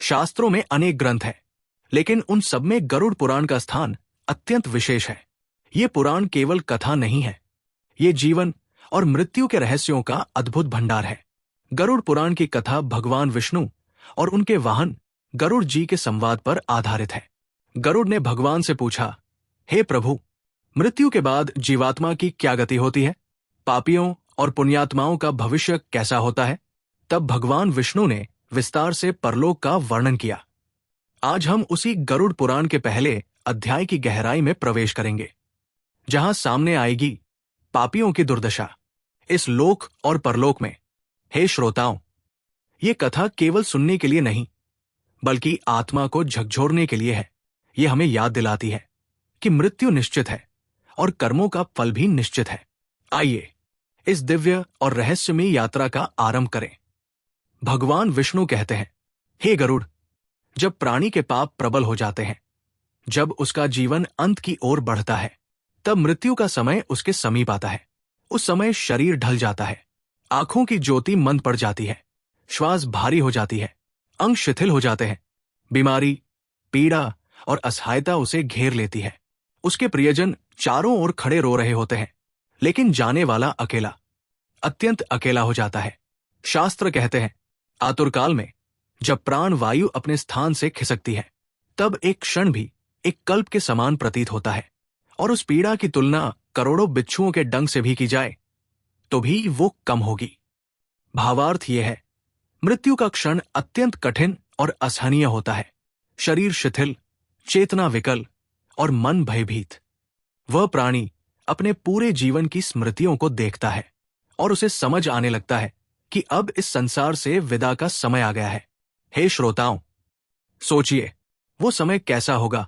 शास्त्रों में अनेक ग्रंथ हैं, लेकिन उन सब में गरुड़ पुराण का स्थान अत्यंत विशेष है। ये पुराण केवल कथा नहीं है, ये जीवन और मृत्यु के रहस्यों का अद्भुत भंडार है। गरुड़ पुराण की कथा भगवान विष्णु और उनके वाहन गरुड़ जी के संवाद पर आधारित है। गरुड़ ने भगवान से पूछा, हे प्रभु, मृत्यु के बाद जीवात्मा की क्या गति होती है? पापियों और पुण्यात्माओं का भविष्य कैसा होता है? तब भगवान विष्णु ने विस्तार से परलोक का वर्णन किया। आज हम उसी गरुड़ पुराण के पहले अध्याय की गहराई में प्रवेश करेंगे, जहां सामने आएगी पापियों की दुर्दशा इस लोक और परलोक में। हे श्रोताओं, ये कथा केवल सुनने के लिए नहीं, बल्कि आत्मा को झकझोरने के लिए है। ये हमें याद दिलाती है कि मृत्यु निश्चित है और कर्मों का फल भी निश्चित है। आइए इस दिव्य और रहस्यमयी यात्रा का आरंभ करें। भगवान विष्णु कहते हैं, हे गरुड़, जब प्राणी के पाप प्रबल हो जाते हैं, जब उसका जीवन अंत की ओर बढ़ता है, तब मृत्यु का समय उसके समीप आता है। उस समय शरीर ढल जाता है, आंखों की ज्योति मंद पड़ जाती है, श्वास भारी हो जाती है, अंग शिथिल हो जाते हैं, बीमारी, पीड़ा और असहायता उसे घेर लेती है। उसके प्रियजन चारों ओर खड़े रो रहे होते हैं, लेकिन जाने वाला अकेला, अत्यंत अकेला हो जाता है। शास्त्र कहते हैं, आतुरकाल में जब प्राण वायु अपने स्थान से खिसकती है, तब एक क्षण भी एक कल्प के समान प्रतीत होता है, और उस पीड़ा की तुलना करोड़ों बिच्छुओं के डंक से भी की जाए तो भी वो कम होगी। भावार्थ यह है, मृत्यु का क्षण अत्यंत कठिन और असहनीय होता है। शरीर शिथिल, चेतना विकल और मन भयभीत। वह प्राणी अपने पूरे जीवन की स्मृतियों को देखता है और उसे समझ आने लगता है कि अब इस संसार से विदा का समय आ गया है। हे श्रोताओं, सोचिए वो समय कैसा होगा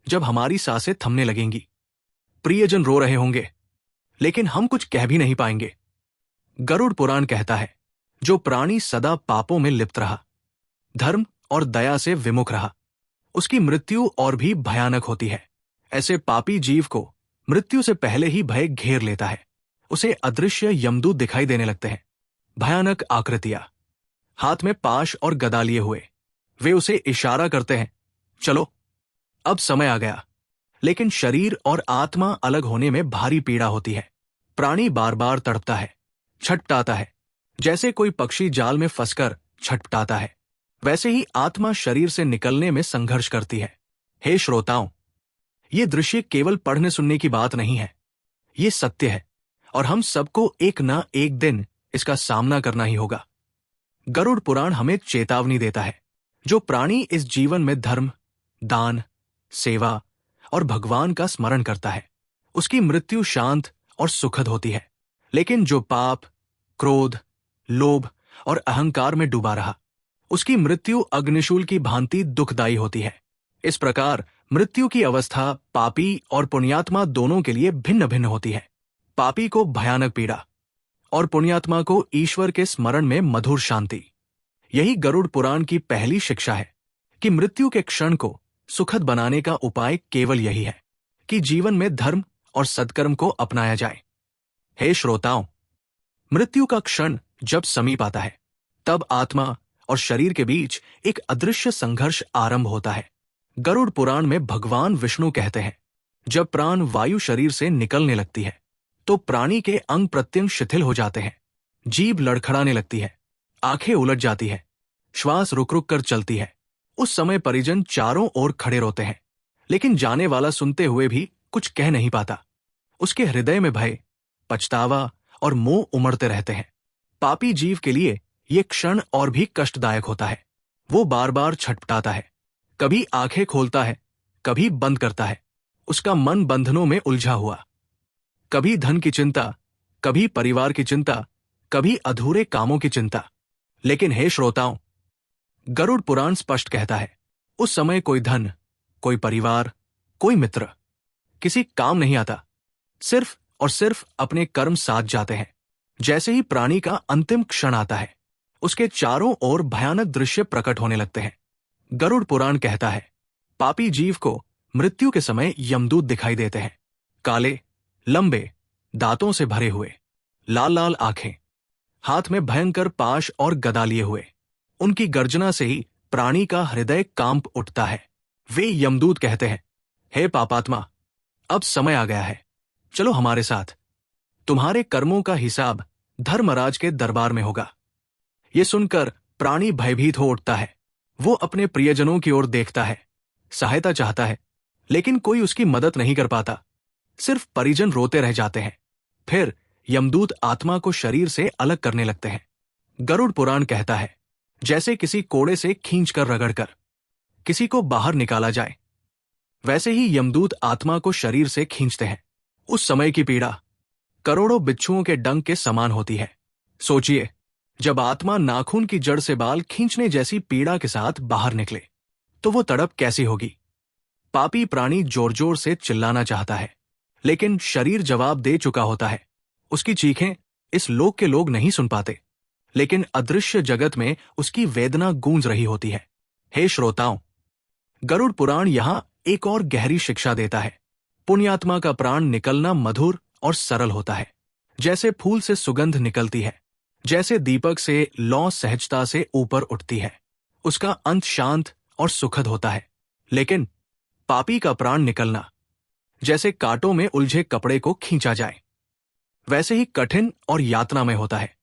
जब हमारी सांसें थमने लगेंगी, प्रियजन रो रहे होंगे, लेकिन हम कुछ कह भी नहीं पाएंगे। गरुड़ पुराण कहता है, जो प्राणी सदा पापों में लिप्त रहा, धर्म और दया से विमुख रहा, उसकी मृत्यु और भी भयानक होती है। ऐसे पापी जीव को मृत्यु से पहले ही भय घेर लेता है। उसे अदृश्य यमदूत दिखाई देने लगते हैं, भयानक आकृतियां, हाथ में पाश और गदा लिए हुए। वे उसे इशारा करते हैं, चलो अब समय आ गया। लेकिन शरीर और आत्मा अलग होने में भारी पीड़ा होती है। प्राणी बार बार तड़पता है, छटपटाता है, जैसे कोई पक्षी जाल में फंसकर छटपटाता है, वैसे ही आत्मा शरीर से निकलने में संघर्ष करती है। हे श्रोताओं, ये दृश्य केवल पढ़ने सुनने की बात नहीं है, ये सत्य है और हम सबको एक ना एक दिन इसका सामना करना ही होगा। गरुड़ पुराण हमें चेतावनी देता है, जो प्राणी इस जीवन में धर्म, दान, सेवा और भगवान का स्मरण करता है, उसकी मृत्यु शांत और सुखद होती है। लेकिन जो पाप, क्रोध, लोभ और अहंकार में डूबा रहा, उसकी मृत्यु अग्निशूल की भांति दुखदायी होती है। इस प्रकार मृत्यु की अवस्था पापी और पुण्यात्मा दोनों के लिए भिन्न भिन्न होती है। पापी को भयानक पीड़ा और पुण्यात्मा को ईश्वर के स्मरण में मधुर शांति। यही गरुड़ पुराण की पहली शिक्षा है कि मृत्यु के क्षण को सुखद बनाने का उपाय केवल यही है कि जीवन में धर्म और सत्कर्म को अपनाया जाए। हे श्रोताओं, मृत्यु का क्षण जब समीप आता है, तब आत्मा और शरीर के बीच एक अदृश्य संघर्ष आरंभ होता है। गरुड़ पुराण में भगवान विष्णु कहते हैं, जब प्राण वायु शरीर से निकलने लगती है, तो प्राणी के अंग प्रत्यंग शिथिल हो जाते हैं, जीभ लड़खड़ाने लगती है, आंखें उलट जाती है, श्वास रुक रुक कर चलती है। उस समय परिजन चारों ओर खड़े रोते हैं, लेकिन जाने वाला सुनते हुए भी कुछ कह नहीं पाता। उसके हृदय में भय, पछतावा और मोह उमड़ते रहते हैं। पापी जीव के लिए ये क्षण और भी कष्टदायक होता है। वो बार बार छटपटाता है, कभी आंखें खोलता है, कभी बंद करता है। उसका मन बंधनों में उलझा हुआ, कभी धन की चिंता, कभी परिवार की चिंता, कभी अधूरे कामों की चिंता। लेकिन हे श्रोताओं, गरुड़ पुराण स्पष्ट कहता है, उस समय कोई धन, कोई परिवार, कोई मित्र किसी काम नहीं आता। सिर्फ और सिर्फ अपने कर्म साथ जाते हैं। जैसे ही प्राणी का अंतिम क्षण आता है, उसके चारों ओर भयानक दृश्य प्रकट होने लगते हैं। गरुड़ पुराण कहता है, पापी जीव को मृत्यु के समय यमदूत दिखाई देते हैं, काले, लंबे, दांतों से भरे हुए, लाल लाल आंखें, हाथ में भयंकर पाश और गदा लिए हुए। उनकी गर्जना से ही प्राणी का हृदय कांप उठता है। वे यमदूत कहते हैं, हे पापात्मा, अब समय आ गया है, चलो हमारे साथ। तुम्हारे कर्मों का हिसाब धर्मराज के दरबार में होगा। ये सुनकर प्राणी भयभीत हो उठता है। वो अपने प्रियजनों की ओर देखता है, सहायता चाहता है, लेकिन कोई उसकी मदद नहीं कर पाता। सिर्फ परिजन रोते रह जाते हैं। फिर यमदूत आत्मा को शरीर से अलग करने लगते हैं। गरुड़ पुराण कहता है, जैसे किसी कोड़े से खींचकर रगड़कर किसी को बाहर निकाला जाए, वैसे ही यमदूत आत्मा को शरीर से खींचते हैं। उस समय की पीड़ा करोड़ों बिच्छुओं के डंक के समान होती है। सोचिए, जब आत्मा नाखून की जड़ से बाल खींचने जैसी पीड़ा के साथ बाहर निकले, तो वो तड़प कैसी होगी। पापी प्राणी जोर जोर से चिल्लाना चाहता है, लेकिन शरीर जवाब दे चुका होता है। उसकी चीखें इस लोक के लोग नहीं सुन पाते, लेकिन अदृश्य जगत में उसकी वेदना गूंज रही होती है। हे श्रोताओं, गरुड़ पुराण यहां एक और गहरी शिक्षा देता है। पुण्यात्मा का प्राण निकलना मधुर और सरल होता है, जैसे फूल से सुगंध निकलती है, जैसे दीपक से लौ सहजता से ऊपर उठती है। उसका अंत शांत और सुखद होता है। लेकिन पापी का प्राण निकलना जैसे कांटों में उलझे कपड़े को खींचा जाए, वैसे ही कठिन और यातनामय होता है।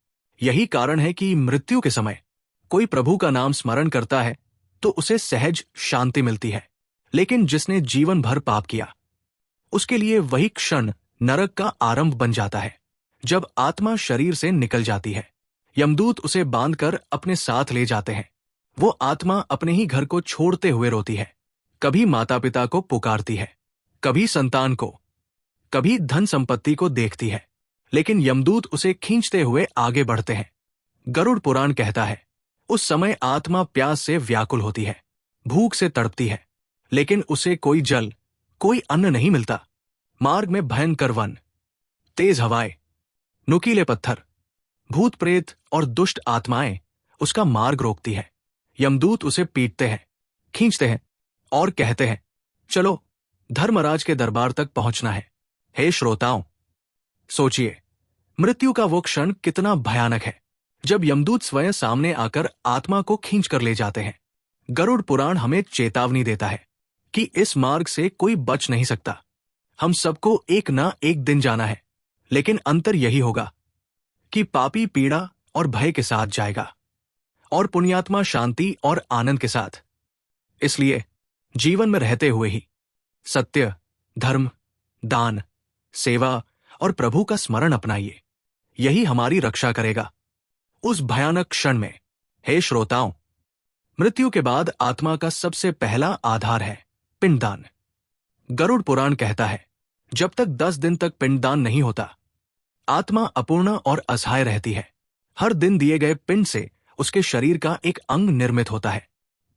यही कारण है कि मृत्यु के समय कोई प्रभु का नाम स्मरण करता है तो उसे सहज शांति मिलती है, लेकिन जिसने जीवन भर पाप किया, उसके लिए वही क्षण नरक का आरंभ बन जाता है। जब आत्मा शरीर से निकल जाती है, यमदूत उसे बांधकर अपने साथ ले जाते हैं। वो आत्मा अपने ही घर को छोड़ते हुए रोती है। कभी माता पिता को पुकारती है, कभी संतान को, कभी धन संपत्ति को देखती है, लेकिन यमदूत उसे खींचते हुए आगे बढ़ते हैं। गरुड़ पुराण कहता है, उस समय आत्मा प्यास से व्याकुल होती है, भूख से तड़पती है, लेकिन उसे कोई जल, कोई अन्न नहीं मिलता। मार्ग में भयंकर वन, तेज हवाएं, नुकीले पत्थर, भूत प्रेत और दुष्ट आत्माएं उसका मार्ग रोकती है। यमदूत उसे पीटते हैं, खींचते हैं और कहते हैं, चलो धर्मराज के दरबार तक पहुंचना है। हे श्रोताओं, सोचिए, मृत्यु का वो क्षण कितना भयानक है, जब यमदूत स्वयं सामने आकर आत्मा को खींच कर ले जाते हैं। गरुड़ पुराण हमें चेतावनी देता है कि इस मार्ग से कोई बच नहीं सकता। हम सबको एक ना एक दिन जाना है, लेकिन अंतर यही होगा कि पापी पीड़ा और भय के साथ जाएगा और पुण्यात्मा शांति और आनंद के साथ। इसलिए जीवन में रहते हुए ही सत्य, धर्म, दान, सेवा और प्रभु का स्मरण अपनाइए। यही हमारी रक्षा करेगा उस भयानक क्षण में। हे श्रोताओं, मृत्यु के बाद आत्मा का सबसे पहला आधार है पिंडदान। गरुड़ पुराण कहता है, जब तक 10 दिन तक पिंडदान नहीं होता, आत्मा अपूर्ण और असहाय रहती है। हर दिन दिए गए पिंड से उसके शरीर का एक अंग निर्मित होता है।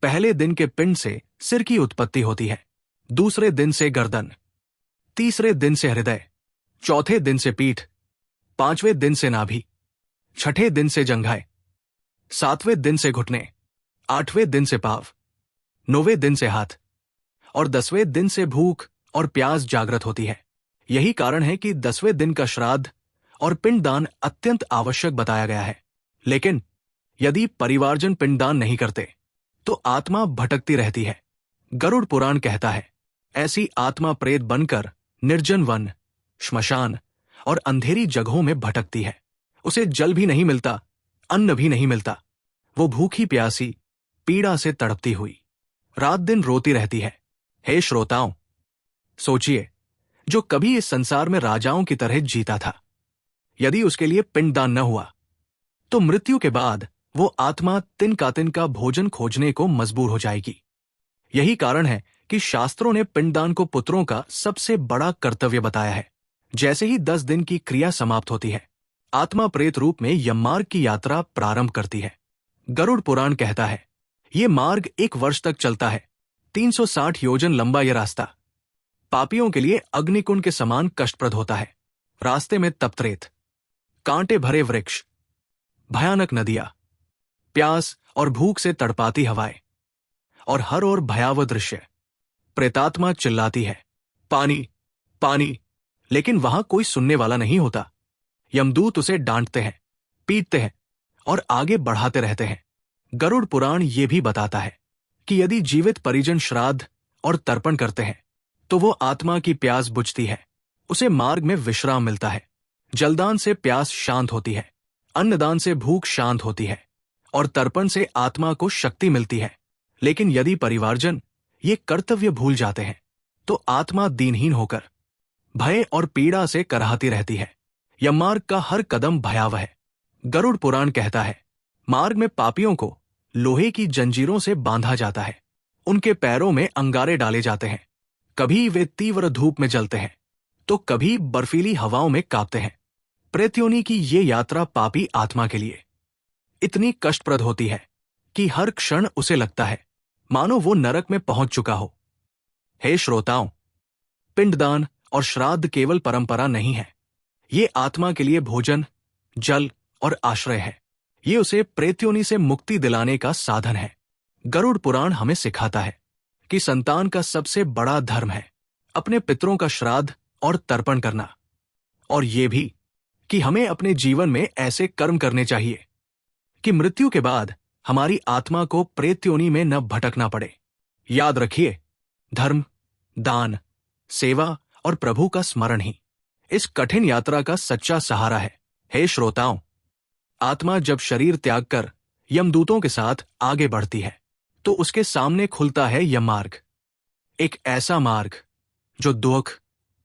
पहले दिन के पिंड से सिर की उत्पत्ति होती है, दूसरे दिन से गर्दन, तीसरे दिन से हृदय, चौथे दिन से पीठ, पांचवें दिन से नाभि, छठे दिन से जंघाएं, सातवें दिन से घुटने, आठवें दिन से पांव, नौवें दिन से हाथ और 10वें दिन से भूख और प्यास जागृत होती है। यही कारण है कि 10वें दिन का श्राद्ध और पिंडदान अत्यंत आवश्यक बताया गया है। लेकिन यदि परिवारजन पिंडदान नहीं करते तो आत्मा भटकती रहती है। गरुड़ पुराण कहता है, ऐसी आत्मा प्रेत बनकर निर्जन वन, श्मशान और अंधेरी जगहों में भटकती है। उसे जल भी नहीं मिलता, अन्न भी नहीं मिलता। वो भूखी प्यासी पीड़ा से तड़पती हुई रात दिन रोती रहती है। हे श्रोताओं, सोचिए, जो कभी इस संसार में राजाओं की तरह जीता था, यदि उसके लिए पिंडदान न हुआ तो मृत्यु के बाद वो आत्मा तिनका तिनका भोजन खोजने को मजबूर हो जाएगी। यही कारण है कि शास्त्रों ने पिंडदान को पुत्रों का सबसे बड़ा कर्तव्य बताया है। जैसे ही 10 दिन की क्रिया समाप्त होती है, आत्मा प्रेत रूप में यममार्ग की यात्रा प्रारंभ करती है। गरुड़ पुराण कहता है, ये मार्ग 1 वर्ष तक चलता है। 360 योजन लंबा यह रास्ता पापियों के लिए अग्निकुंड के समान कष्टप्रद होता है। रास्ते में तप्तरेत, कांटे भरे वृक्ष, भयानक नदियां, प्यास और भूख से तड़पाती हवाएं और हर ओर भयावह दृश्य। प्रेतात्मा चिल्लाती है, पानी, पानी, लेकिन वहां कोई सुनने वाला नहीं होता। यमदूत उसे डांटते हैं, पीटते हैं और आगे बढ़ाते रहते हैं। गरुड़ पुराण ये भी बताता है कि यदि जीवित परिजन श्राद्ध और तर्पण करते हैं तो वो आत्मा की प्यास बुझती है, उसे मार्ग में विश्राम मिलता है। जलदान से प्यास शांत होती है, अन्नदान से भूख शांत होती है और तर्पण से आत्मा को शक्ति मिलती है। लेकिन यदि परिवारजन ये कर्तव्य भूल जाते हैं तो आत्मा दीनहीन होकर भय और पीड़ा से कराहती रहती है। यममार्ग का हर कदम भयावह है। गरुड़ पुराण कहता है, मार्ग में पापियों को लोहे की जंजीरों से बांधा जाता है, उनके पैरों में अंगारे डाले जाते हैं। कभी वे तीव्र धूप में जलते हैं तो कभी बर्फीली हवाओं में कांपते हैं। प्रेत्योनि की ये यात्रा पापी आत्मा के लिए इतनी कष्टप्रद होती है कि हर क्षण उसे लगता है मानो वो नरक में पहुंच चुका हो। हे श्रोताओं, पिंडदान और श्राद्ध केवल परंपरा नहीं है, ये आत्मा के लिए भोजन, जल और आश्रय है। ये उसे प्रेत्योनि से मुक्ति दिलाने का साधन है। गरुड़ पुराण हमें सिखाता है कि संतान का सबसे बड़ा धर्म है अपने पितरों का श्राद्ध और तर्पण करना, और ये भी कि हमें अपने जीवन में ऐसे कर्म करने चाहिए कि मृत्यु के बाद हमारी आत्मा को प्रेत्योनि में न भटकना पड़े। याद रखिए, धर्म, दान, सेवा और प्रभु का स्मरण ही इस कठिन यात्रा का सच्चा सहारा है। हे श्रोताओं, आत्मा जब शरीर त्याग कर यमदूतों के साथ आगे बढ़ती है तो उसके सामने खुलता है यममार्ग, एक ऐसा मार्ग जो दुख,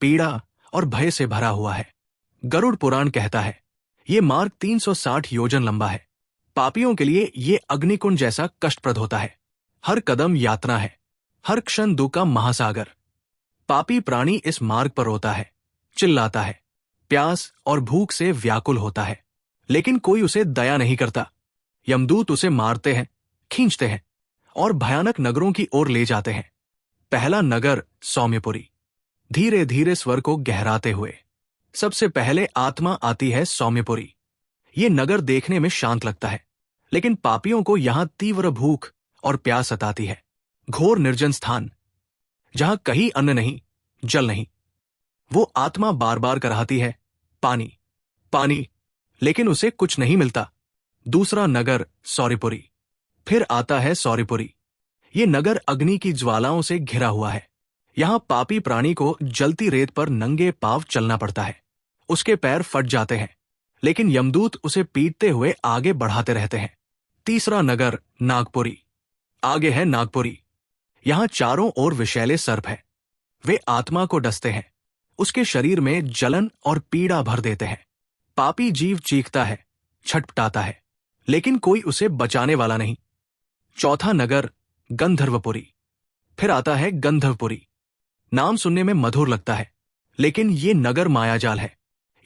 पीड़ा और भय से भरा हुआ है। गरुड़ पुराण कहता है, ये मार्ग 360 योजन लंबा है। पापियों के लिए ये अग्निकुंड जैसा कष्टप्रद होता है। हर कदम यातना है, हर क्षण दुख का महासागर। पापी प्राणी इस मार्ग पर रोता है, चिल्लाता है, प्यास और भूख से व्याकुल होता है, लेकिन कोई उसे दया नहीं करता। यमदूत उसे मारते हैं, खींचते हैं और भयानक नगरों की ओर ले जाते हैं। पहला नगर सौम्यपुरी। धीरे धीरे स्वर को गहराते हुए सबसे पहले आत्मा आती है सौम्यपुरी। ये नगर देखने में शांत लगता है, लेकिन पापियों को यहां तीव्र भूख और प्यास सताती है। घोर निर्जन स्थान, जहां कहीं अन्न नहीं, जल नहीं। वो आत्मा बार बार कराहती है, पानी, पानी, लेकिन उसे कुछ नहीं मिलता। दूसरा नगर सौरिपुरी। फिर आता है सौरिपुरी। ये नगर अग्नि की ज्वालाओं से घिरा हुआ है। यहां पापी प्राणी को जलती रेत पर नंगे पांव चलना पड़ता है। उसके पैर फट जाते हैं, लेकिन यमदूत उसे पीटते हुए आगे बढ़ाते रहते हैं। तीसरा नगर नागपुरी। आगे है नागपुरी। यहां चारों ओर विषैले सर्प है। वे आत्मा को डसते हैं, उसके शरीर में जलन और पीड़ा भर देते हैं। पापी जीव चीखता है, छटपटाता है, लेकिन कोई उसे बचाने वाला नहीं। चौथा नगर गंधर्वपुरी। फिर आता है गंधर्वपुरी। नाम सुनने में मधुर लगता है, लेकिन ये नगर मायाजाल है।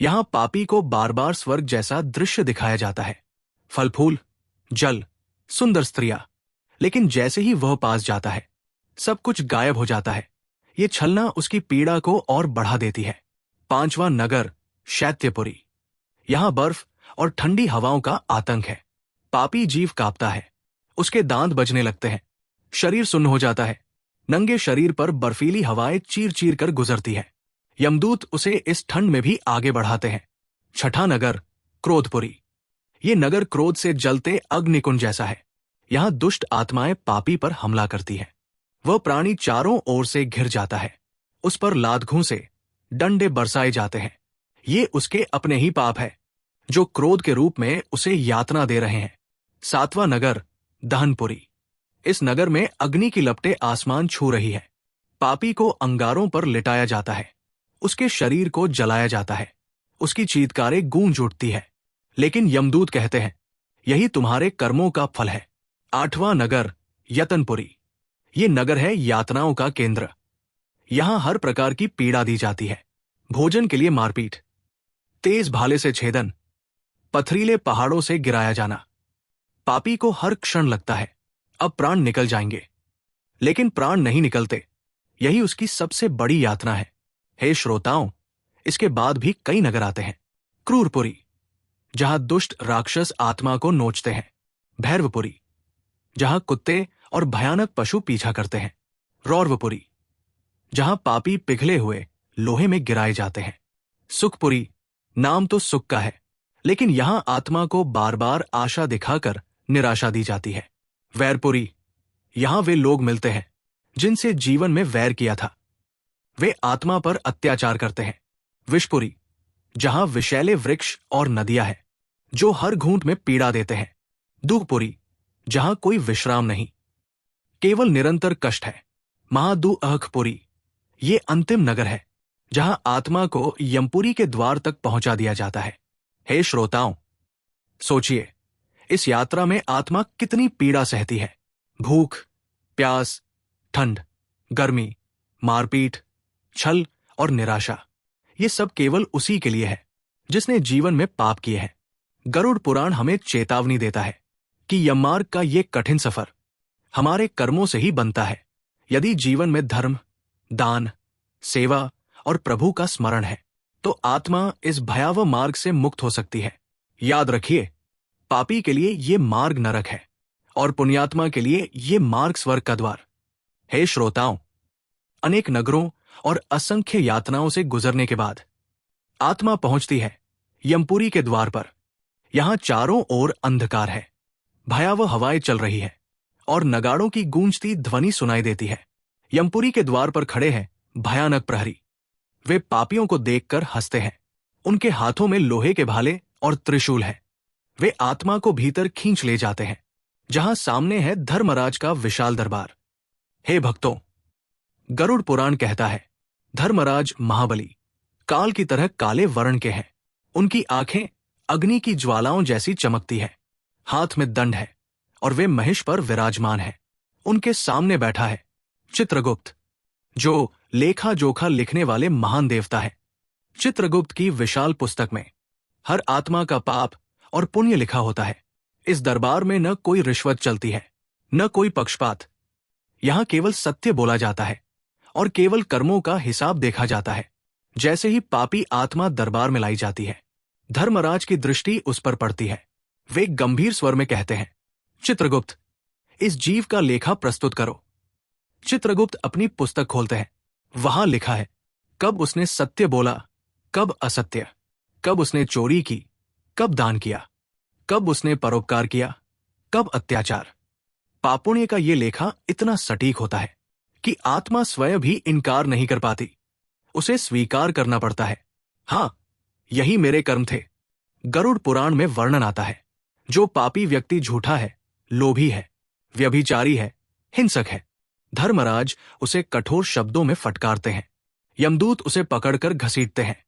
यहां पापी को बार बार स्वर्ग जैसा दृश्य दिखाया जाता है, फल फूल, जल, सुंदर स्त्रियां, लेकिन जैसे ही वह पास जाता है सब कुछ गायब हो जाता है। ये छलना उसकी पीड़ा को और बढ़ा देती है। पांचवां नगर शैत्यपुरी। यहां बर्फ और ठंडी हवाओं का आतंक है। पापी जीव कांपता है, उसके दांत बजने लगते हैं, शरीर सुन्न हो जाता है। नंगे शरीर पर बर्फीली हवाएं चीर चीर कर गुजरती है। यमदूत उसे इस ठंड में भी आगे बढ़ाते हैं। छठा नगर क्रोधपुरी। ये नगर क्रोध से जलते अग्निकुंड जैसा है। यहां दुष्ट आत्माएं पापी पर हमला करती है। वह प्राणी चारों ओर से घिर जाता है। उस पर लात से डंडे बरसाए जाते हैं। ये उसके अपने ही पाप है जो क्रोध के रूप में उसे यातना दे रहे हैं। सातवां नगर दहनपुरी। इस नगर में अग्नि की लपटें आसमान छू रही है। पापी को अंगारों पर लिटाया जाता है, उसके शरीर को जलाया जाता है, उसकी चीत्कारें गूंज उठती है। लेकिन यमदूत कहते हैं, यही तुम्हारे कर्मों का फल है। आठवां नगर यतनपुरी। ये नगर है यातनाओं का केंद्र। यहां हर प्रकार की पीड़ा दी जाती है। भोजन के लिए मारपीट, तेज भाले से छेदन, पथरीले पहाड़ों से गिराया जाना। पापी को हर क्षण लगता है अब प्राण निकल जाएंगे, लेकिन प्राण नहीं निकलते। यही उसकी सबसे बड़ी यातना है। हे श्रोताओं, इसके बाद भी कई नगर आते हैं। क्रूरपुरी, जहां दुष्ट राक्षस आत्मा को नोचते हैं। भैरवपुरी, जहां कुत्ते और भयानक पशु पीछा करते हैं। रौर्वपुरी, जहां पापी पिघले हुए लोहे में गिराए जाते हैं। सुखपुरी, नाम तो सुख का है, लेकिन यहां आत्मा को बार बार आशा दिखाकर निराशा दी जाती है। वैरपुरी, यहां वे लोग मिलते हैं जिनसे जीवन में वैर किया था। वे आत्मा पर अत्याचार करते हैं। विषपुरी, जहां विषैले वृक्ष और नदियां हैं जो हर घूंट में पीड़ा देते हैं। दुखपुरी, जहां कोई विश्राम नहीं, केवल निरंतर कष्ट है। महादुअहपुरी, ये अंतिम नगर है जहां आत्मा को यमपुरी के द्वार तक पहुंचा दिया जाता है। हे श्रोताओं, सोचिए, इस यात्रा में आत्मा कितनी पीड़ा सहती है। भूख, प्यास, ठंड, गर्मी, मारपीट, छल और निराशा, ये सब केवल उसी के लिए है जिसने जीवन में पाप किए हैं। गरुड़ पुराण हमें चेतावनी देता है कि यममार्ग का ये कठिन सफर हमारे कर्मों से ही बनता है। यदि जीवन में धर्म, दान, सेवा और प्रभु का स्मरण है तो आत्मा इस भयावह मार्ग से मुक्त हो सकती है। याद रखिए, पापी के लिए ये मार्ग नरक है और पुण्यात्मा के लिए ये मार्ग स्वर्ग का द्वार। हे श्रोताओं, अनेक नगरों और असंख्य यातनाओं से गुजरने के बाद आत्मा पहुंचती है यमपुरी के द्वार पर। यहां चारों ओर अंधकार है, भयावह हवाएं चल रही है और नगाड़ों की गूंजती ध्वनि सुनाई देती है। यमपुरी के द्वार पर खड़े हैं भयानक प्रहरी। वे पापियों को देखकर हंसते हैं। उनके हाथों में लोहे के भाले और त्रिशूल है। वे आत्मा को भीतर खींच ले जाते हैं जहां सामने है धर्मराज का विशाल दरबार। हे भक्तों, गरुड़ पुराण कहता है, धर्मराज महाबली काल की तरह काले वर्ण के हैं। उनकी आंखें अग्नि की ज्वालाओं जैसी चमकती है। हाथ में दंड है और वे महिष पर विराजमान है। उनके सामने बैठा है चित्रगुप्त, जो लेखा जोखा लिखने वाले महान देवता है। चित्रगुप्त की विशाल पुस्तक में हर आत्मा का पाप और पुण्य लिखा होता है। इस दरबार में न कोई रिश्वत चलती है, न कोई पक्षपात। यहां केवल सत्य बोला जाता है और केवल कर्मों का हिसाब देखा जाता है। जैसे ही पापी आत्मा दरबार में लाई जाती है, धर्मराज की दृष्टि उस पर पड़ती है। वे गंभीर स्वर में कहते हैं, चित्रगुप्त, इस जीव का लेखा प्रस्तुत करो। चित्रगुप्त अपनी पुस्तक खोलते हैं। वहां लिखा है, कब उसने सत्य बोला, कब असत्य, कब उसने चोरी की, कब दान किया, कब उसने परोपकार किया, कब अत्याचार। पापुण्य का ये लेखा इतना सटीक होता है कि आत्मा स्वयं भी इनकार नहीं कर पाती। उसे स्वीकार करना पड़ता है, हां, यही मेरे कर्म थे। गरुड़ पुराण में वर्णन आता है, जो पापी व्यक्ति झूठा है, लोभी है, व्यभिचारी है, हिंसक है। धर्मराज उसे कठोर शब्दों में फटकारते हैं। यमदूत उसे पकड़कर घसीटते हैं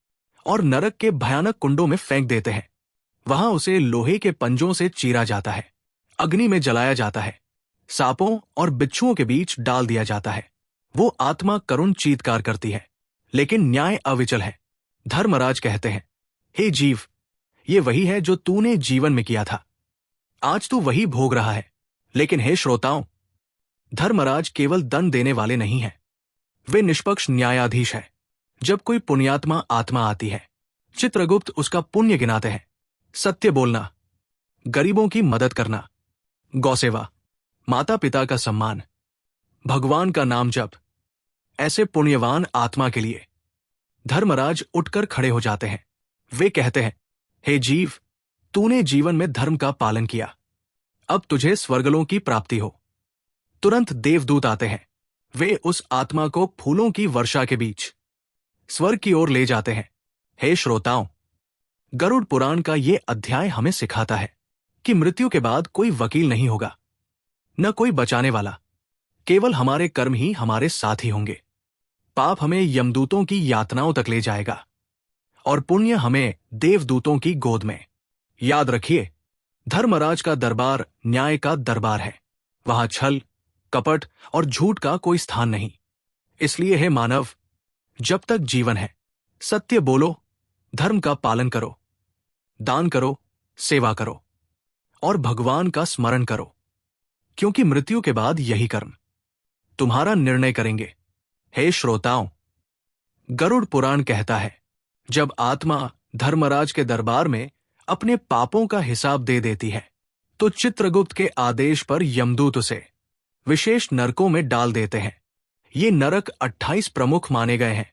और नरक के भयानक कुंडों में फेंक देते हैं। वहां उसे लोहे के पंजों से चीरा जाता है, अग्नि में जलाया जाता है, सांपों और बिच्छुओं के बीच डाल दिया जाता है। वो आत्मा करुण चीत्कार करती है, लेकिन न्याय अविचल है। धर्मराज कहते हैं, हे जीव, ये वही है जो तूने जीवन में किया था। आज तू वही भोग रहा है। लेकिन हे श्रोताओं, धर्मराज केवल दंड देने वाले नहीं हैं, वे निष्पक्ष न्यायाधीश हैं। जब कोई पुण्यात्मा आत्मा आती है, चित्रगुप्त उसका पुण्य गिनाते हैं। सत्य बोलना, गरीबों की मदद करना, गौसेवा, माता पिता का सम्मान, भगवान का नाम जप, ऐसे पुण्यवान आत्मा के लिए धर्मराज उठकर खड़े हो जाते हैं। वे कहते हैं, हे जीव, तूने जीवन में धर्म का पालन किया, अब तुझे स्वर्गलों की प्राप्ति हो। तुरंत देवदूत आते हैं। वे उस आत्मा को फूलों की वर्षा के बीच स्वर्ग की ओर ले जाते हैं। हे श्रोताओं, गरुड़ पुराण का ये अध्याय हमें सिखाता है कि मृत्यु के बाद कोई वकील नहीं होगा, न कोई बचाने वाला। केवल हमारे कर्म ही हमारे साथी होंगे। पाप हमें यमदूतों की यातनाओं तक ले जाएगा और पुण्य हमें देवदूतों की गोद में। याद रखिए, धर्मराज का दरबार न्याय का दरबार है। वहां छल, कपट और झूठ का कोई स्थान नहीं। इसलिए हे मानव, जब तक जीवन है, सत्य बोलो, धर्म का पालन करो, दान करो, सेवा करो और भगवान का स्मरण करो, क्योंकि मृत्यु के बाद यही कर्म तुम्हारा निर्णय करेंगे। हे श्रोताओं, गरुड़ पुराण कहता है, जब आत्मा धर्मराज के दरबार में अपने पापों का हिसाब दे देती है, तो चित्रगुप्त के आदेश पर यमदूत उसे विशेष नरकों में डाल देते हैं। ये नरक 28 प्रमुख माने गए हैं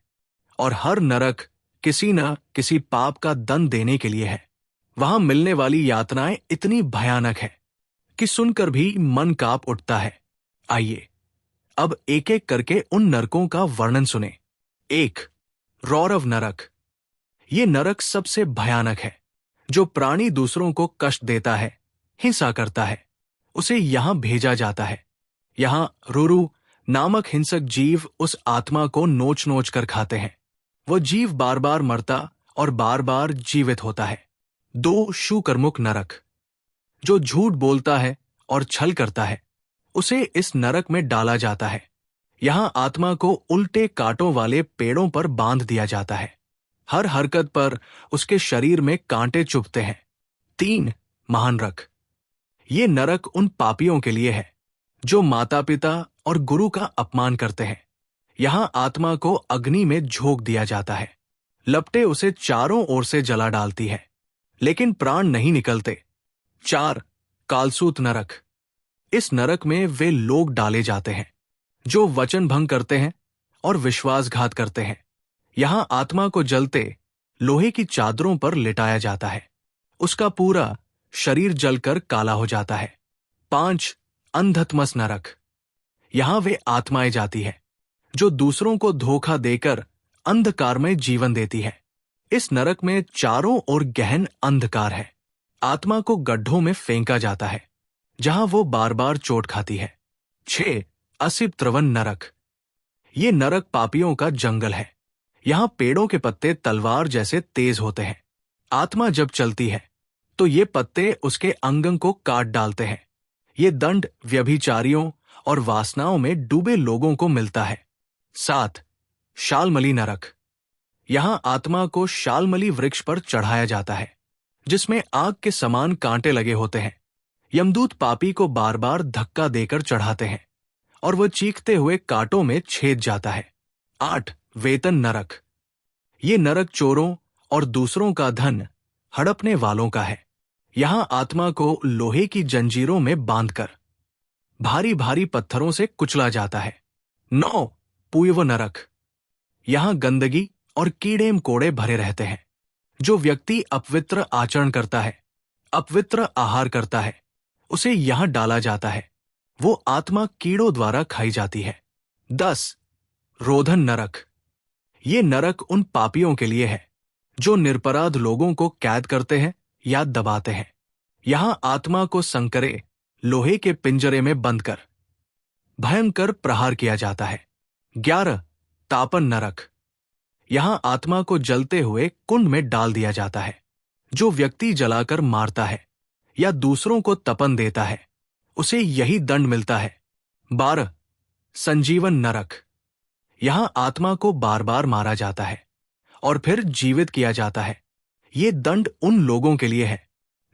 और हर नरक किसी न किसी पाप का दंड देने के लिए है। वहां मिलने वाली यातनाएं इतनी भयानक है कि सुनकर भी मन कांप उठता है। आइए अब एक एक करके उन नरकों का वर्णन सुने। 1. रौरव नरक। ये नरक सबसे भयानक है। जो प्राणी दूसरों को कष्ट देता है, हिंसा करता है, उसे यहां भेजा जाता है। यहां रुरु नामक हिंसक जीव उस आत्मा को नोच नोच कर खाते हैं। वो जीव बार बार मरता और बार बार जीवित होता है। 2. शूकरमुख नरक। जो झूठ बोलता है और छल करता है, उसे इस नरक में डाला जाता है। यहां आत्मा को उल्टे कांटों वाले पेड़ों पर बांध दिया जाता है। हर हरकत पर उसके शरीर में कांटे चुभते हैं। 3. महानरक। ये नरक उन पापियों के लिए है जो माता पिता और गुरु का अपमान करते हैं। यहां आत्मा को अग्नि में झोंक दिया जाता है। लपटें उसे चारों ओर से जला डालती है, लेकिन प्राण नहीं निकलते। 4. कालसूत नरक। इस नरक में वे लोग डाले जाते हैं जो वचन भंग करते हैं और विश्वासघात करते हैं। यहां आत्मा को जलते लोहे की चादरों पर लिटाया जाता है। उसका पूरा शरीर जलकर काला हो जाता है। 5. अंधतमस नरक। यहां वे आत्माएं जाती है जो दूसरों को धोखा देकर अंधकारमय जीवन देती है। इस नरक में चारों ओर गहन अंधकार है। आत्मा को गड्ढों में फेंका जाता है जहां वो बार बार चोट खाती है। 6. असिपत्रवन नरक। ये नरक पापियों का जंगल है। यहां पेड़ों के पत्ते तलवार जैसे तेज होते हैं। आत्मा जब चलती है तो ये पत्ते उसके अंगों को काट डालते हैं। ये दंड व्यभिचारियों और वासनाओं में डूबे लोगों को मिलता है। 7. शालमली नरक। यहां आत्मा को शालमली वृक्ष पर चढ़ाया जाता है जिसमें आग के समान कांटे लगे होते हैं। यमदूत पापी को बार बार धक्का देकर चढ़ाते हैं और वह चीखते हुए कांटों में छेद जाता है। 8. वेतन नरक। ये नरक चोरों और दूसरों का धन हड़पने वालों का है। यहां आत्मा को लोहे की जंजीरों में बांधकर भारी भारी पत्थरों से कुचला जाता है। 9. पूयव नरक। यहां गंदगी और कीड़े मकोड़े भरे रहते हैं। जो व्यक्ति अपवित्र आचरण करता है, अपवित्र आहार करता है, उसे यहां डाला जाता है। वो आत्मा कीड़ों द्वारा खाई जाती है। 10. रोधन नरक। ये नरक उन पापियों के लिए है जो निरपराध लोगों को कैद करते हैं या दबाते हैं। यहां आत्मा को संकरे लोहे के पिंजरे में बंद कर भयंकर प्रहार किया जाता है। 11. तापन नरक। यहां आत्मा को जलते हुए कुंड में डाल दिया जाता है। जो व्यक्ति जलाकर मारता है या दूसरों को तपन देता है, उसे यही दंड मिलता है। 12. संजीवन नरक। यहां आत्मा को बार बार मारा जाता है और फिर जीवित किया जाता है। ये दंड उन लोगों के लिए है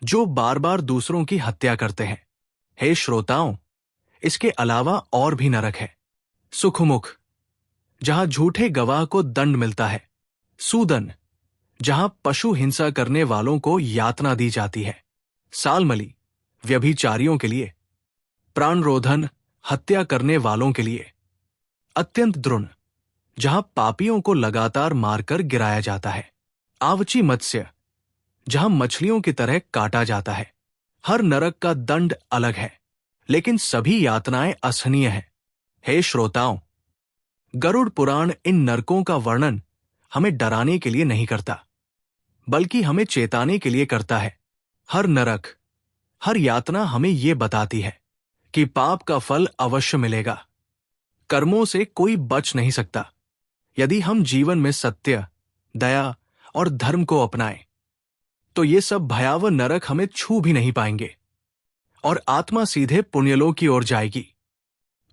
जो बार बार दूसरों की हत्या करते हैं। हे श्रोताओं, इसके अलावा और भी नरक है। सुखमुख, जहां झूठे गवाह को दंड मिलता है। सूदन, जहां पशु हिंसा करने वालों को यातना दी जाती है। सालमली, व्यभिचारियों के लिए। प्राणरोधन, हत्या करने वालों के लिए। अत्यंत द्रुण, जहां पापियों को लगातार मारकर गिराया जाता है। आवची मत्स्य, जहां मछलियों की तरह काटा जाता है। हर नरक का दंड अलग है, लेकिन सभी यातनाएं असहनीय हैं। हे श्रोताओं, गरुड़ पुराण इन नरकों का वर्णन हमें डराने के लिए नहीं करता, बल्कि हमें चेताने के लिए करता है। हर नरक, हर यातना हमें ये बताती है कि पाप का फल अवश्य मिलेगा। कर्मों से कोई बच नहीं सकता। यदि हम जीवन में सत्य, दया और धर्म को अपनाएं, तो ये सब भयावह नरक हमें छू भी नहीं पाएंगे और आत्मा सीधे पुण्यलोक की ओर जाएगी।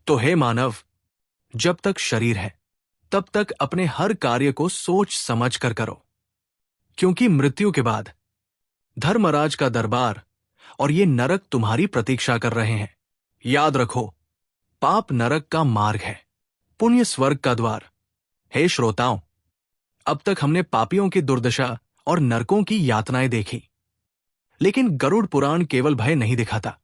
तो हे मानव, जब तक शरीर है तब तक अपने हर कार्य को सोच समझ कर करो, क्योंकि मृत्यु के बाद धर्मराज का दरबार और ये नरक तुम्हारी प्रतीक्षा कर रहे हैं। याद रखो, पाप नरक का मार्ग है, पुण्य स्वर्ग का द्वार। हे श्रोताओं, अब तक हमने पापियों की दुर्दशा और नरकों की यातनाएं देखी, लेकिन गरुड़ पुराण केवल भय नहीं दिखाता,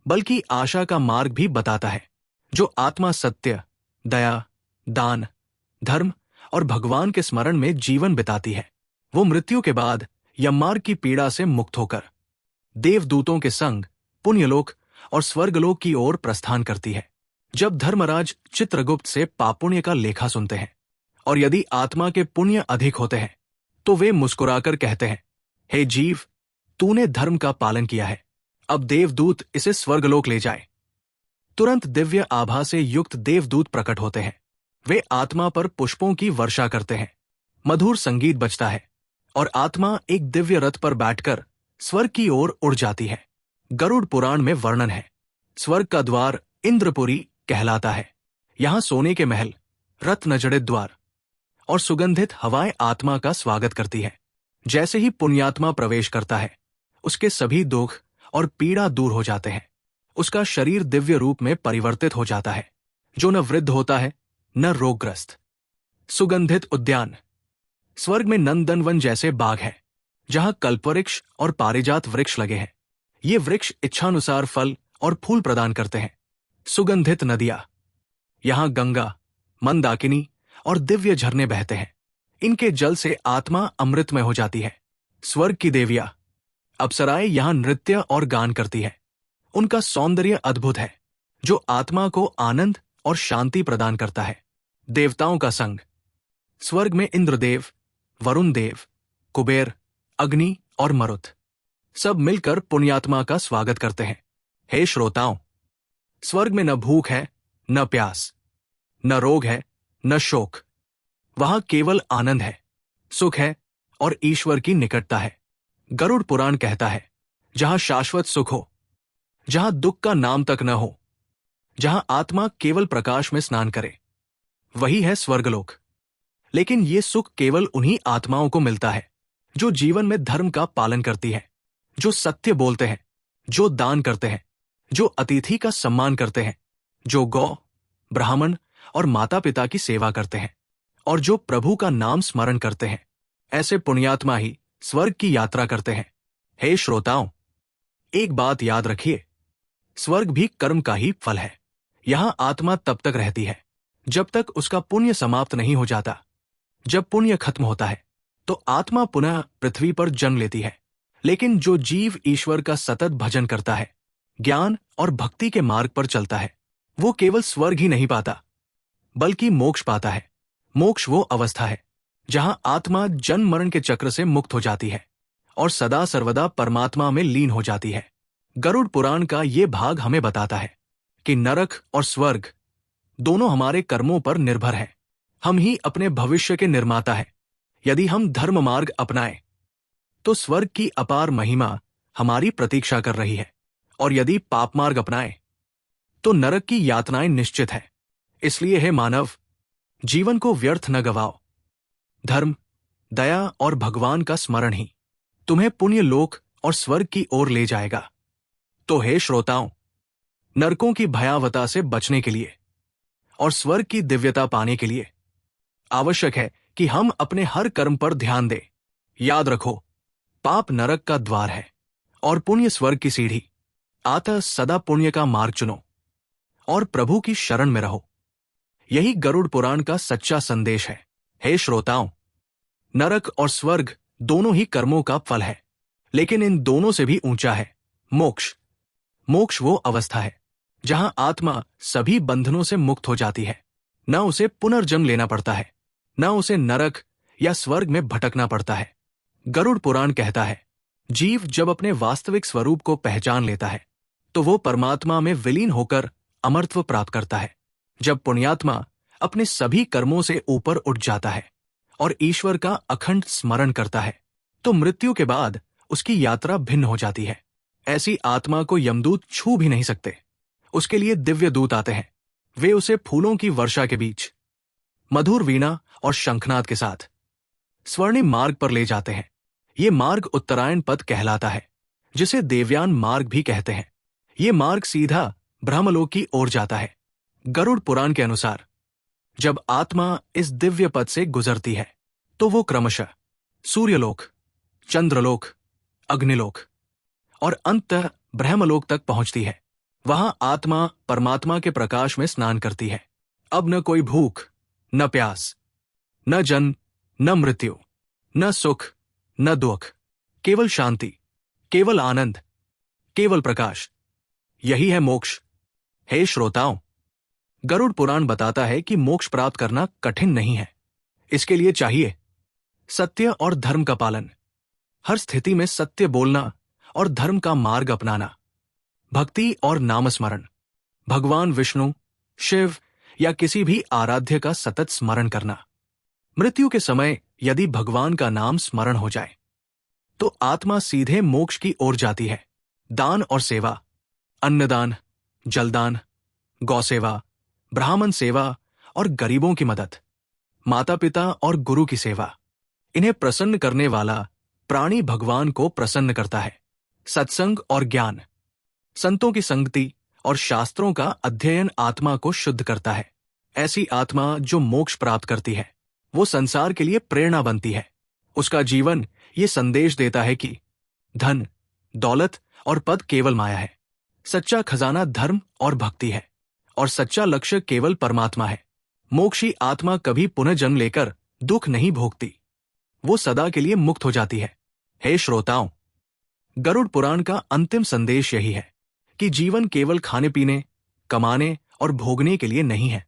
बल्कि आशा का मार्ग भी बताता है। जो आत्मा सत्य, दया, दान, धर्म और भगवान के स्मरण में जीवन बिताती है, वो मृत्यु के बाद यममार्ग की पीड़ा से मुक्त होकर देवदूतों के संग पुण्यलोक और स्वर्गलोक की ओर प्रस्थान करती है। जब धर्मराज चित्रगुप्त से पापुण्य का लेखा सुनते हैं और यदि आत्मा के पुण्य अधिक होते हैं तो वे मुस्कुराकर कहते हैं, हे जीव, तूने धर्म का पालन किया है, अब देवदूत इसे स्वर्गलोक ले जाए। तुरंत दिव्य आभा से युक्त देवदूत प्रकट होते हैं। वे आत्मा पर पुष्पों की वर्षा करते हैं। मधुर संगीत बजता है और आत्मा एक दिव्य रथ पर बैठकर स्वर्ग की ओर उड़ जाती है। गरुड़ पुराण में वर्णन है, स्वर्ग का द्वार इंद्रपुरी कहलाता है। यहां सोने के महल, रत्न जड़ित द्वार और सुगंधित हवाएं आत्मा का स्वागत करती है। जैसे ही पुण्यात्मा प्रवेश करता है, उसके सभी दुख और पीड़ा दूर हो जाते हैं। उसका शरीर दिव्य रूप में परिवर्तित हो जाता है, जो न वृद्ध होता है न रोगग्रस्त। सुगंधित उद्यान, स्वर्ग में नंदनवन जैसे बाग हैं, जहां कल्पवृक्ष और पारिजात वृक्ष लगे हैं। ये वृक्ष इच्छानुसार फल और फूल प्रदान करते हैं। सुगंधित नदियां, यहां गंगा, मंदाकिनी और दिव्य झरने बहते हैं। इनके जल से आत्मा अमृतमय हो जाती है। स्वर्ग की देवियां, अप्सराएं यहां नृत्य और गान करती है। उनका सौंदर्य अद्भुत है, जो आत्मा को आनंद और शांति प्रदान करता है। देवताओं का संग, स्वर्ग में इंद्रदेव, वरुण देव, कुबेर, अग्नि और मरुत सब मिलकर पुण्यात्मा का स्वागत करते हैं। हे श्रोताओं, स्वर्ग में न भूख है न प्यास, न रोग है न शोक। वहां केवल आनंद है, सुख है और ईश्वर की निकटता है। गरुड़ पुराण कहता है, जहां शाश्वत सुख हो, जहां दुख का नाम तक न हो, जहां आत्मा केवल प्रकाश में स्नान करे, वही है स्वर्गलोक। लेकिन ये सुख केवल उन्हीं आत्माओं को मिलता है जो जीवन में धर्म का पालन करती है, जो सत्य बोलते हैं, जो दान करते हैं, जो अतिथि का सम्मान करते हैं, जो गौ, ब्राह्मण और माता पिता की सेवा करते हैं और जो प्रभु का नाम स्मरण करते हैं। ऐसे पुण्यात्मा ही स्वर्ग की यात्रा करते हैं। हे श्रोताओं, एक बात याद रखिए, स्वर्ग भी कर्म का ही फल है। यहां आत्मा तब तक रहती है जब तक उसका पुण्य समाप्त नहीं हो जाता। जब पुण्य खत्म होता है तो आत्मा पुनः पृथ्वी पर जन्म लेती है। लेकिन जो जीव ईश्वर का सतत भजन करता है, ज्ञान और भक्ति के मार्ग पर चलता है, वो केवल स्वर्ग ही नहीं पाता बल्कि मोक्ष पाता है। मोक्ष वो अवस्था है जहां आत्मा जन्म मरण के चक्र से मुक्त हो जाती है और सदा सर्वदा परमात्मा में लीन हो जाती है। गरुड़ पुराण का ये भाग हमें बताता है कि नरक और स्वर्ग दोनों हमारे कर्मों पर निर्भर हैं। हम ही अपने भविष्य के निर्माता हैं। यदि हम धर्म मार्ग अपनाएं तो स्वर्ग की अपार महिमा हमारी प्रतीक्षा कर रही है, और यदि पाप मार्ग अपनाएं तो नरक की यातनाएं निश्चित है। इसलिए हे मानव, जीवन को व्यर्थ न गवाओ। धर्म, दया और भगवान का स्मरण ही तुम्हें पुण्य लोक और स्वर्ग की ओर ले जाएगा। तो हे श्रोताओं, नरकों की भयावता से बचने के लिए और स्वर्ग की दिव्यता पाने के लिए आवश्यक है कि हम अपने हर कर्म पर ध्यान दें। याद रखो, पाप नरक का द्वार है और पुण्य स्वर्ग की सीढ़ी। अतः सदा पुण्य का मार्ग चुनो और प्रभु की शरण में रहो। यही गरुड़ पुराण का सच्चा संदेश है। हे श्रोताओं, नरक और स्वर्ग दोनों ही कर्मों का फल है, लेकिन इन दोनों से भी ऊंचा है मोक्ष। मोक्ष वो अवस्था है जहां आत्मा सभी बंधनों से मुक्त हो जाती है। न उसे पुनर्जन्म लेना पड़ता है, न उसे नरक या स्वर्ग में भटकना पड़ता है। गरुड़ पुराण कहता है, जीव जब अपने वास्तविक स्वरूप को पहचान लेता है तो वो परमात्मा में विलीन होकर अमरत्व प्राप्त करता है। जब पुण्यात्मा अपने सभी कर्मों से ऊपर उठ जाता है और ईश्वर का अखंड स्मरण करता है तो मृत्यु के बाद उसकी यात्रा भिन्न हो जाती है। ऐसी आत्मा को यमदूत छू भी नहीं सकते। उसके लिए दिव्य दूत आते हैं। वे उसे फूलों की वर्षा के बीच मधुर वीणा और शंखनाद के साथ स्वर्णिम मार्ग पर ले जाते हैं। ये मार्ग उत्तरायण पथ कहलाता है, जिसे देवयान मार्ग भी कहते हैं। ये मार्ग सीधा ब्रह्मलोक की ओर जाता है। गरुड़ पुराण के अनुसार जब आत्मा इस दिव्य पथ से गुजरती है तो वो क्रमशः सूर्यलोक, चंद्रलोक, अग्निलोक और अंततः ब्रह्मलोक तक पहुंचती है। वहां आत्मा परमात्मा के प्रकाश में स्नान करती है। अब न कोई भूख, न प्यास, न जन्म, न मृत्यु, न सुख, न दुख, केवल शांति, केवल आनंद, केवल प्रकाश। यही है मोक्ष। हे श्रोताओं, गरुड़ पुराण बताता है कि मोक्ष प्राप्त करना कठिन नहीं है। इसके लिए चाहिए सत्य और धर्म का पालन, हर स्थिति में सत्य बोलना और धर्म का मार्ग अपनाना, भक्ति और नामस्मरण, भगवान विष्णु, शिव या किसी भी आराध्य का सतत स्मरण करना। मृत्यु के समय यदि भगवान का नाम स्मरण हो जाए तो आत्मा सीधे मोक्ष की ओर जाती है। दान और सेवा, अन्नदान, जलदान, गौसेवा, ब्राह्मण सेवा और गरीबों की मदद, माता पिता और गुरु की सेवा, इन्हें प्रसन्न करने वाला प्राणी भगवान को प्रसन्न करता है। सत्संग और ज्ञान, संतों की संगति और शास्त्रों का अध्ययन आत्मा को शुद्ध करता है। ऐसी आत्मा जो मोक्ष प्राप्त करती है वो संसार के लिए प्रेरणा बनती है। उसका जीवन ये संदेश देता है कि धन, दौलत और पद केवल माया है। सच्चा खजाना धर्म और भक्ति है और सच्चा लक्ष्य केवल परमात्मा है। मोक्षी आत्मा कभी पुनः जन्म लेकर दुख नहीं भोगती, वो सदा के लिए मुक्त हो जाती है। हे श्रोताओं, गरुड़ पुराण का अंतिम संदेश यही है कि जीवन केवल खाने पीने, कमाने और भोगने के लिए नहीं है।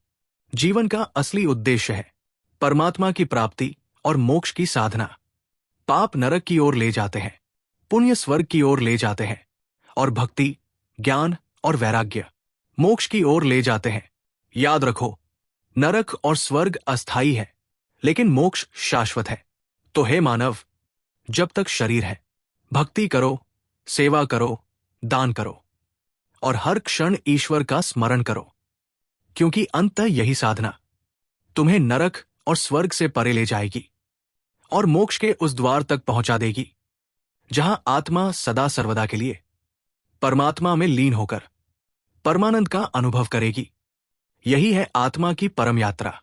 जीवन का असली उद्देश्य है परमात्मा की प्राप्ति और मोक्ष की साधना। पाप नरक की ओर ले जाते हैं, पुण्य स्वर्ग की ओर ले जाते हैं और भक्ति, ज्ञान और वैराग्य मोक्ष की ओर ले जाते हैं। याद रखो, नरक और स्वर्ग अस्थायी है लेकिन मोक्ष शाश्वत है। तो हे मानव, जब तक शरीर है भक्ति करो, सेवा करो, दान करो और हर क्षण ईश्वर का स्मरण करो, क्योंकि अंततः यही साधना तुम्हें नरक और स्वर्ग से परे ले जाएगी और मोक्ष के उस द्वार तक पहुंचा देगी जहां आत्मा सदा सर्वदा के लिए परमात्मा में लीन होकर परमानंद का अनुभव करेगी। यही है आत्मा की परम यात्रा।